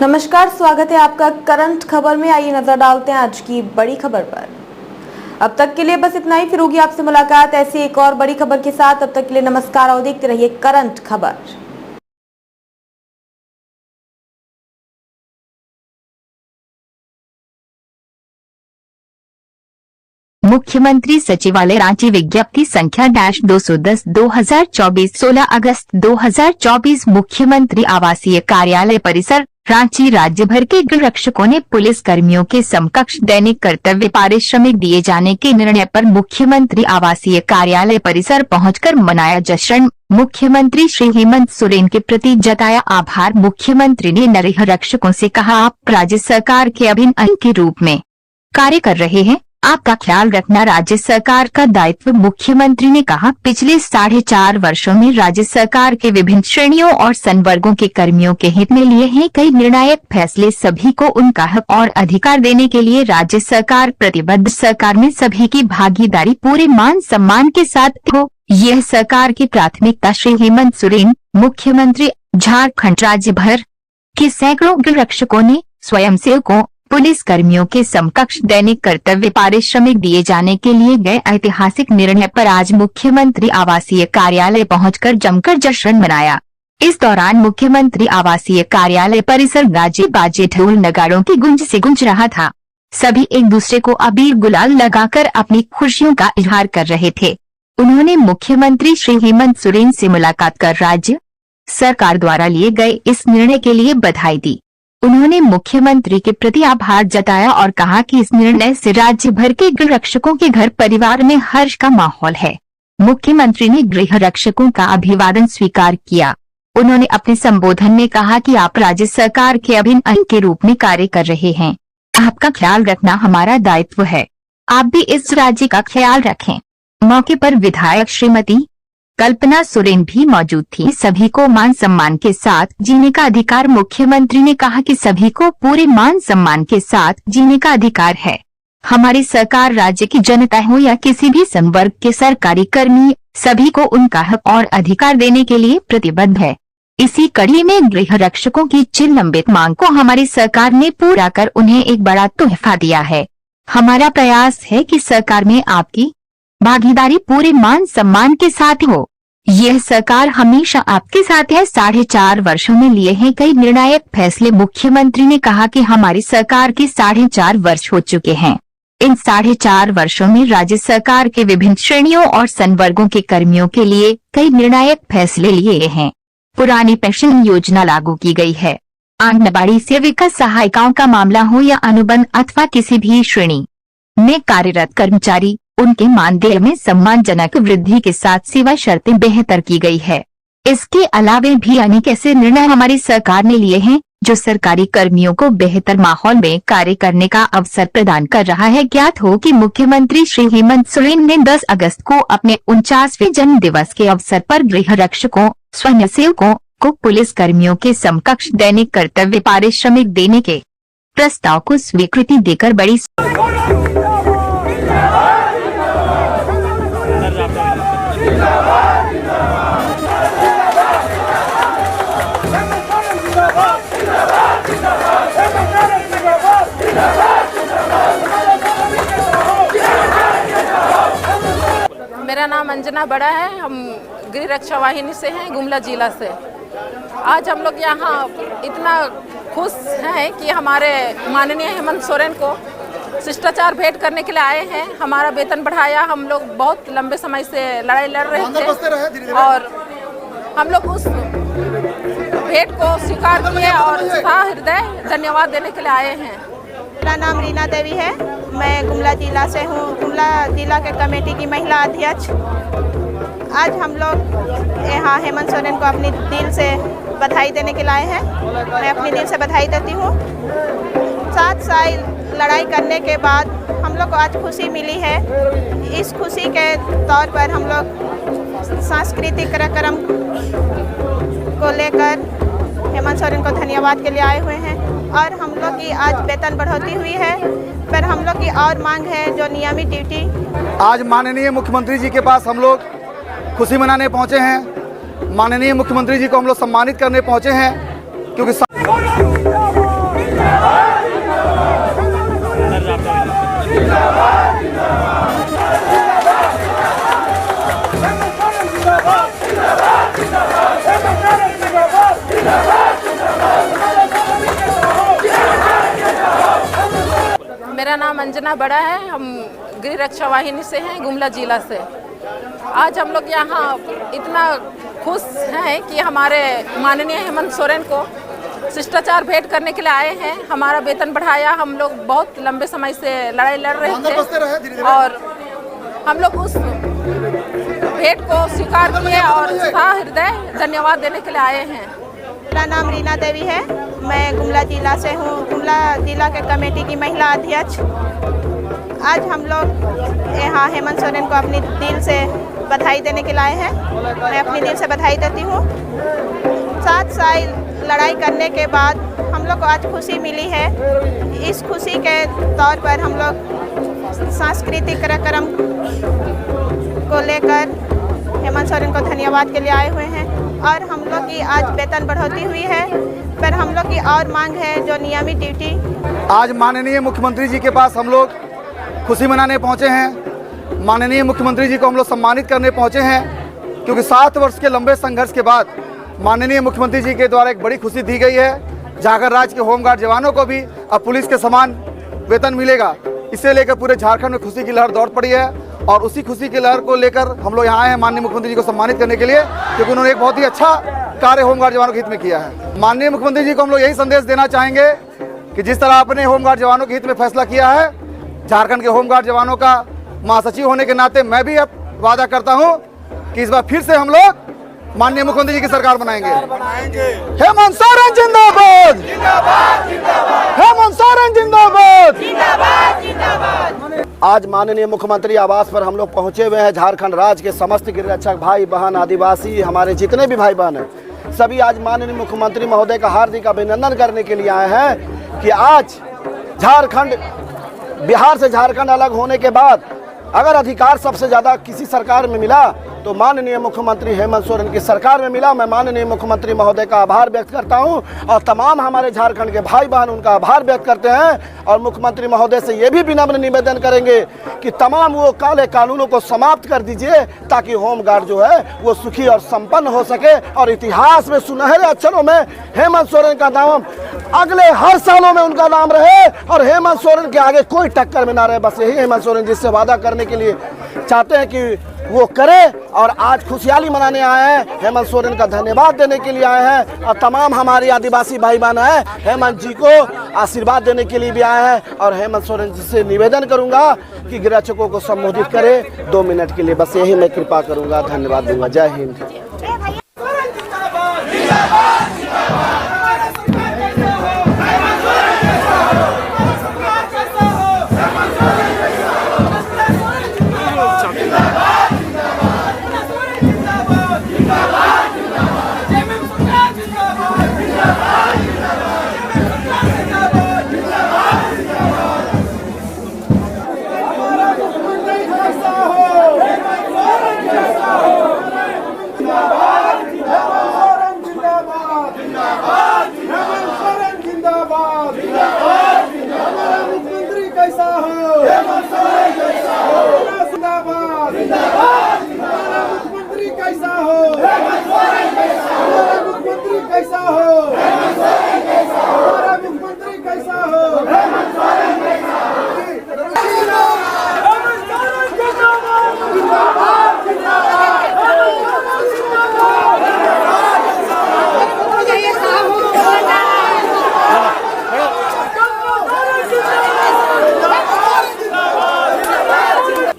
नमस्कार, स्वागत है आपका करंट खबर में। आइए नजर डालते हैं आज की बड़ी खबर पर। अब तक के लिए बस इतना ही, फिर होगी आपसे मुलाकात ऐसी एक और बड़ी खबर के साथ। अब तक के लिए नमस्कार और देखते रहिए करंट खबर। मुख्यमंत्री सचिवालय रांची विज्ञप्ति संख्या -210 2024 16 अगस्त 2024 मुख्यमंत्री आवासीय कार्यालय परिसर रांची। राज्य भर के गृह रक्षकों ने पुलिस कर्मियों के समकक्ष दैनिक कर्तव्य पारिश्रमिक दिए जाने के निर्णय पर मुख्यमंत्री आवासीय कार्यालय परिसर पहुंचकर मनाया जश्न। मुख्यमंत्री श्री हेमंत सोरेन के प्रति जताया आभार। मुख्यमंत्री ने गृह रक्षकों से कहा, आप राज्य सरकार के अभिन्न अंग के रूप में कार्य कर रहे हैं, आपका ख्याल रखना राज्य सरकार का दायित्व। मुख्यमंत्री ने कहा, पिछले 4.5 वर्षों में राज्य सरकार के विभिन्न श्रेणियों और संवर्गों के कर्मियों के हित में लिए हैं कई निर्णायक फैसले। सभी को उनका हक और अधिकार देने के लिए राज्य सरकार प्रतिबद्ध। सरकार में सभी की भागीदारी पूरे मान सम्मान के साथ हो, यह सरकार की प्राथमिकता। श्री हेमंत सोरेन। मुख्यमंत्री झारखंड। राज्य भर के सैकड़ों गृह रक्षकों ने स्वयंसेवकों पुलिस कर्मियों के समकक्ष दैनिक कर्तव्य पारिश्रमिक दिए जाने के लिए गए ऐतिहासिक निर्णय पर आज मुख्यमंत्री आवासीय कार्यालय पहुंचकर जमकर जश्न मनाया। इस दौरान मुख्यमंत्री आवासीय कार्यालय परिसर गाजे बाजे ढोल नगाड़ों की गूंज से गूंज रहा था। सभी एक दूसरे को अबीर गुलाल लगाकर अपनी खुशियों का इजहार कर रहे थे। उन्होंने मुख्यमंत्री श्री हेमंत सोरेन से मुलाकात कर राज्य सरकार द्वारा लिए गए इस निर्णय के लिए बधाई दी। उन्होंने मुख्यमंत्री के प्रति आभार जताया और कहा कि इस निर्णय से राज्य भर के गृह रक्षकों के घर परिवार में हर्ष का माहौल है। मुख्यमंत्री ने गृह रक्षकों का अभिवादन स्वीकार किया। उन्होंने अपने संबोधन में कहा कि आप राज्य सरकार के अभिन्न अंग के रूप में कार्य कर रहे हैं, आपका ख्याल रखना हमारा दायित्व है, आप भी इस राज्य का ख्याल रखें। मौके पर विधायक श्रीमती कल्पना सोरेन भी मौजूद थी। सभी को मान सम्मान के साथ जीने का अधिकार। मुख्यमंत्री ने कहा कि सभी को पूरे मान सम्मान के साथ जीने का अधिकार है। हमारी सरकार राज्य की जनता हो या किसी भी संवर्ग के सरकारी कर्मी, सभी को उनका हक और अधिकार देने के लिए प्रतिबद्ध है। इसी कड़ी में गृह रक्षकों की चिरलंबित मांग को हमारी सरकार ने पूरा कर उन्हें एक बड़ा तोहफा दिया है। हमारा प्रयास है कि सरकार में आपकी भागीदारी पूरे मान सम्मान के साथ हो। यह सरकार हमेशा आपके साथ है। 4.5 वर्षों में लिए हैं कई निर्णायक फैसले। मुख्यमंत्री ने कहा कि हमारी सरकार के 4.5 वर्ष हो चुके हैं। इन 4.5 वर्षों में राज्य सरकार के विभिन्न श्रेणियों और संवर्गों के कर्मियों के लिए कई निर्णायक फैसले लिए हैं। पुरानी पेंशन योजना लागू की गई है। आंगनबाड़ी सेविका सहायिकाओं का मामला हो या अनुबंध अथवा किसी भी श्रेणी में कार्यरत कर्मचारी, उनके मानदेय में सम्मानजनक वृद्धि के साथ सेवा शर्तें बेहतर की गई है। इसके अलावा भी अनेक ऐसे निर्णय हमारी सरकार ने लिए हैं जो सरकारी कर्मियों को बेहतर माहौल में कार्य करने का अवसर प्रदान कर रहा है। ज्ञात हो कि मुख्यमंत्री श्री हेमंत सोरेन ने 10 अगस्त को अपने 49वें जन्म दिवस के अवसर पर गृह रक्षकों स्वयंसेवकों को पुलिस कर्मियों के समकक्ष दैनिक कर्तव्य पारिश्रमिक देने के प्रस्ताव को स्वीकृति देकर बड़ी मेरा नाम अंजना बड़ा है। हम गृह रक्षा वाहिनी से हैं, गुमला जिला से। आज हम लोग यहाँ इतना खुश हैं कि हमारे माननीय हेमंत सोरेन को शिष्टाचार भेंट करने के लिए आए हैं। हमारा वेतन बढ़ाया। हम लोग बहुत लंबे समय से लड़ाई लड़ रहे थे और हम लोग उस भेंट को स्वीकार किए और हृदय धन्यवाद देने के लिए आए हैं। मेरा नाम रीना देवी है। मैं गुमला जिला से हूँ, गुमला जिला के कमेटी की महिला अध्यक्ष। आज हम लोग यहाँ हेमंत सोरेन को अपनी दिल से बधाई देने के लिए आए हैं। मैं अपनी दिल से बधाई देती हूँ। 7 साल लड़ाई करने के बाद हम लोग को आज खुशी मिली है। इस खुशी के तौर पर हम लोग सांस्कृतिक कार्यक्रम को लेकर हेमंत सोरेन को धन्यवाद के लिए आए हुए हैं। और हम लोग की आज वेतन बढ़ोतरी हुई है, पर हम लोग की और मांग है जो नियमित ड्यूटी। आज माननीय मुख्यमंत्री जी के पास हम लोग खुशी मनाने पहुंचे हैं। माननीय मुख्यमंत्री जी को हम लोग सम्मानित करने पहुंचे हैं क्योंकि मेरा नाम अंजना बड़ा है। हम गृह रक्षा वाहिनी से हैं, गुमला जिला से। आज हम लोग यहाँ इतना खुश हैं कि हमारे माननीय हेमंत सोरेन को शिष्टाचार भेंट करने के लिए आए हैं। हमारा वेतन बढ़ाया। हम लोग बहुत लंबे समय से लड़ाई लड़ रहे थे और हम लोग उस भेंट को स्वीकार किए और हृदय धन्यवाद देने के लिए आए हैं। मेरा नाम रीना देवी है। मैं गुमला जिला से हूँ, गुमला जिला के कमेटी की महिला अध्यक्ष। आज हम लोग यहाँ हेमंत सोरेन को अपनी दिल से बधाई देने के लिए आए हैं। मैं अपनी दिल से बधाई देती हूँ। 7 साल लड़ाई करने के बाद हम लोग को आज खुशी मिली है। इस खुशी के तौर पर हम लोग सांस्कृतिक कार्यक्रम को लेकर हेमंत सोरेन को धन्यवाद के लिए आए हुए हैं। और हम लोग की आज वेतन बढ़ोतरी हुई है, पर हम लोग की और मांग है जो नियमित ड्यूटी। आज माननीय मुख्यमंत्री जी के पास हम लोग खुशी मनाने पहुंचे हैं। माननीय मुख्यमंत्री जी को हम लोग सम्मानित करने पहुंचे हैं, क्योंकि 7 वर्ष के लंबे संघर्ष के बाद माननीय मुख्यमंत्री जी के द्वारा एक बड़ी खुशी दी गई है। झारखंड राज्य के होमगार्ड जवानों को भी अब पुलिस के समान वेतन मिलेगा। इसे लेकर पूरे झारखंड में खुशी की लहर दौड़ पड़ी है और उसी खुशी की लहर को लेकर हम लोग यहाँ आए हैं माननीय मुख्यमंत्री जी को सम्मानित करने के लिए, क्योंकि उन्होंने एक बहुत ही अच्छा कार्य होमगार्ड जवानों के हित में किया है। माननीय मुख्यमंत्री जी को हम लोग यही संदेश देना चाहेंगे कि जिस तरह आपने होमगार्ड जवानों के हित में फैसला किया है, झारखंड के होमगार्ड जवानों का महासचिव होने के नाते मैं भी अब वादा करता हूँ कि इस बार फिर से हम लोग माननीय मुख्यमंत्री जी की सरकार बनाएंगे। हेमंत सोरेन जिंदाबाद, हेमंत सोरेन जिंदाबाद। आज माननीय मुख्यमंत्री आवास पर हम लोग पहुंचे हुए हैं। झारखंड राज्य के समस्त गृह रक्षक भाई बहन, आदिवासी, हमारे जितने भी भाई बहन हैं, सभी आज माननीय मुख्यमंत्री महोदय का हार्दिक अभिनंदन करने के लिए आए हैं कि आज झारखंड, बिहार से झारखंड अलग होने के बाद अगर अधिकार सबसे ज़्यादा किसी सरकार में मिला तो माननीय मुख्यमंत्री हेमंत सोरेन की सरकार में मिला। मैं माननीय मुख्यमंत्री महोदय का आभार व्यक्त करता हूं और तमाम हमारे झारखंड के भाई बहन उनका आभार व्यक्त करते हैं। और मुख्यमंत्री महोदय से ये भी विनम्र निवेदन करेंगे कि तमाम वो काले कानूनों को समाप्त कर दीजिए, ताकि होमगार्ड जो है वो सुखी और संपन्न हो सके और इतिहास में सुनहरे अक्षरों में हेमंत सोरेन का नाम अगले हर सालों में उनका नाम रहे और हेमंत सोरेन के आगे कोई टक्कर में ना रहे। बस यही हेमंत सोरेन जिससे वादा करने के लिए चाहते हैं कि वो करे। और आज खुशहाली मनाने आए हैं, हेमंत सोरेन का धन्यवाद देने के लिए आए हैं और तमाम हमारी आदिवासी भाई बहन हैं हेमंत जी को आशीर्वाद देने के लिए भी आए हैं। और हेमंत सोरेन जी से निवेदन करूंगा कि गृह रक्षकों को संबोधित करे 2 मिनट के लिए, बस यही मैं कृपा करूंगा। धन्यवाद दूंगा। जय हिंद।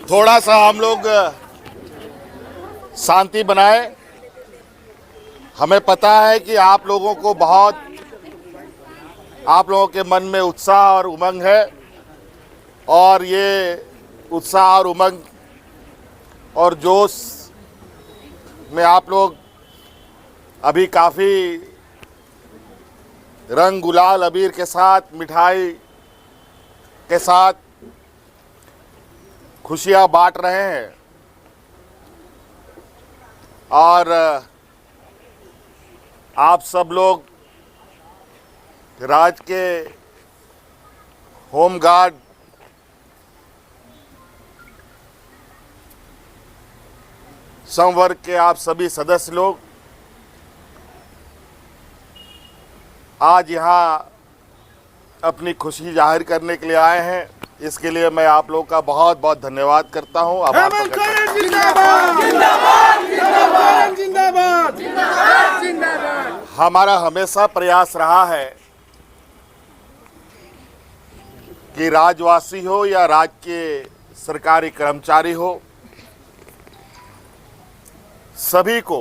थोड़ा सा हम लोग शांति बनाए। हमें पता है कि आप लोगों को बहुत, आप लोगों के मन में उत्साह और उमंग है और ये उत्साह और उमंग और जोश में आप लोग अभी काफ़ी रंग गुलाल अबीर के साथ, मिठाई के साथ खुशियाँ बांट रहे हैं। और आप सब लोग राज्य के होमगार्ड संवर्ग के आप सभी सदस्य लोग आज यहाँ अपनी खुशी जाहिर करने के लिए आए हैं। इसके लिए मैं आप लोगों का बहुत बहुत धन्यवाद करता हूं। आभार प्रकट करता हूं। हमारा हमेशा प्रयास रहा है कि राजवासी हो या राज्य के सरकारी कर्मचारी हो, सभी को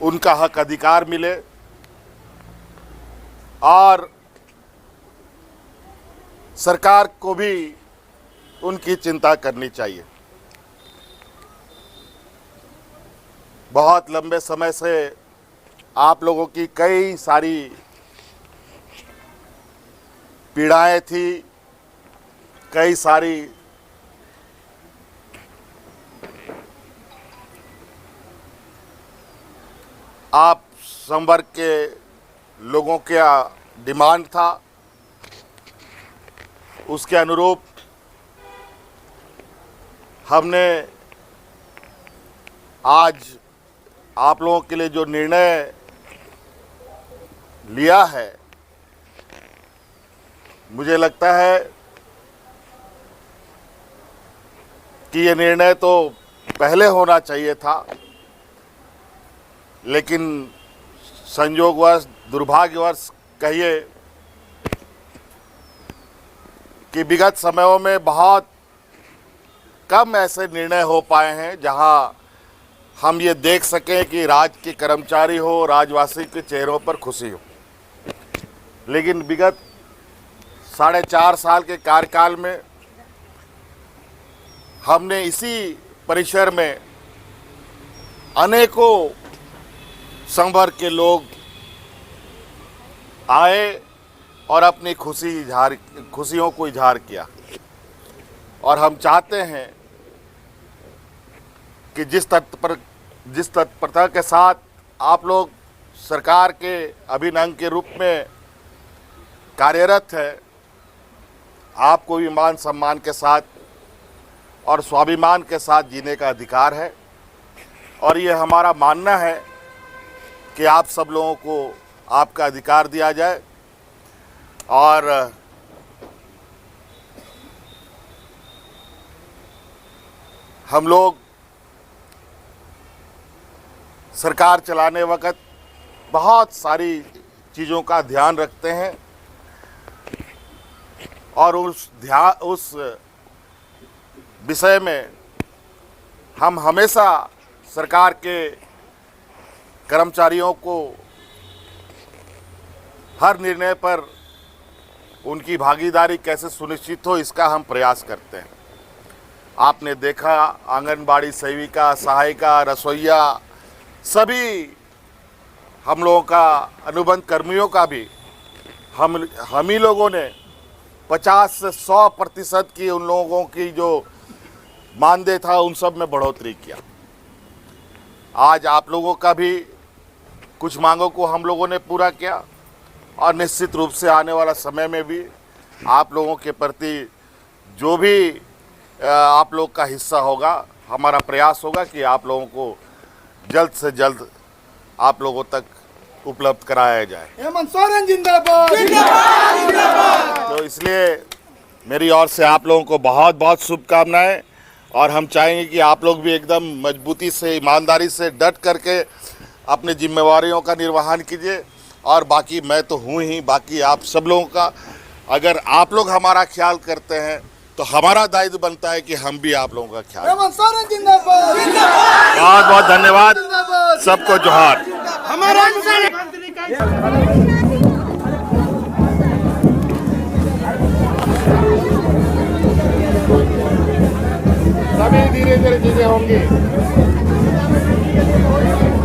उनका हक अधिकार मिले और सरकार को भी उनकी चिंता करनी चाहिए। बहुत लंबे समय से आप लोगों की कई सारी पीड़ाएं थी, कई सारी आप संवर्ग के लोगों का डिमांड था, उसके अनुरूप हमने आज आप लोगों के लिए जो निर्णय लिया है, मुझे लगता है कि ये निर्णय तो पहले होना चाहिए था, लेकिन संयोगवश, दुर्भाग्यवश कहिए कि विगत समयों में बहुत कम ऐसे निर्णय हो पाए हैं जहां हम ये देख सकें कि राज्य के कर्मचारी हो, राजवासी के चेहरों पर खुशी हो। लेकिन विगत 4.5 साल के कार्यकाल में हमने इसी परिसर में अनेकों संवर्ग के लोग आए और अपनी खुशियों को इजहार किया। और हम चाहते हैं कि जिस तत्परता के साथ आप लोग सरकार के अभिन्न अंग के रूप में कार्यरत है, आपको भी मान सम्मान के साथ और स्वाभिमान के साथ जीने का अधिकार है। और ये हमारा मानना है कि आप सब लोगों को आपका अधिकार दिया जाए। और हम लोग सरकार चलाने वक्त बहुत सारी चीज़ों का ध्यान रखते हैं और उस विषय में हम हमेशा सरकार के कर्मचारियों को हर निर्णय पर उनकी भागीदारी कैसे सुनिश्चित हो, इसका हम प्रयास करते हैं। आपने देखा आंगनबाड़ी सेविका, सहायिका, रसोइया, सभी हम लोगों का, अनुबंध कर्मियों का भी हम ही लोगों ने 50 से 100% की उन लोगों की जो मानदेय था उन सब में बढ़ोतरी किया। आज आप लोगों का भी कुछ मांगों को हम लोगों ने पूरा किया और निश्चित रूप से आने वाला समय में भी आप लोगों के प्रति जो भी आप लोग का हिस्सा होगा, हमारा प्रयास होगा कि आप लोगों को जल्द से जल्द आप लोगों तक उपलब्ध कराया जाए। हेमंत सोरेन जिंदाबाद। तो इसलिए मेरी ओर से आप लोगों को बहुत बहुत शुभकामनाएं और हम चाहेंगे कि आप लोग भी एकदम मजबूती से, ईमानदारी से डट करके अपनी जिम्मेवारियों का निर्वहन कीजिए। और बाकी मैं तो हूँ ही, बाकी आप सब लोगों का अगर आप लोग हमारा ख्याल करते हैं तो हमारा दायित्व बनता है कि हम भी आप लोगों का ख्याल। हेमंत सोरेन जिंदाबाद। बहुत बहुत धन्यवाद, सबको जोहार। सभी धीरे धीरे चीजें होंगी।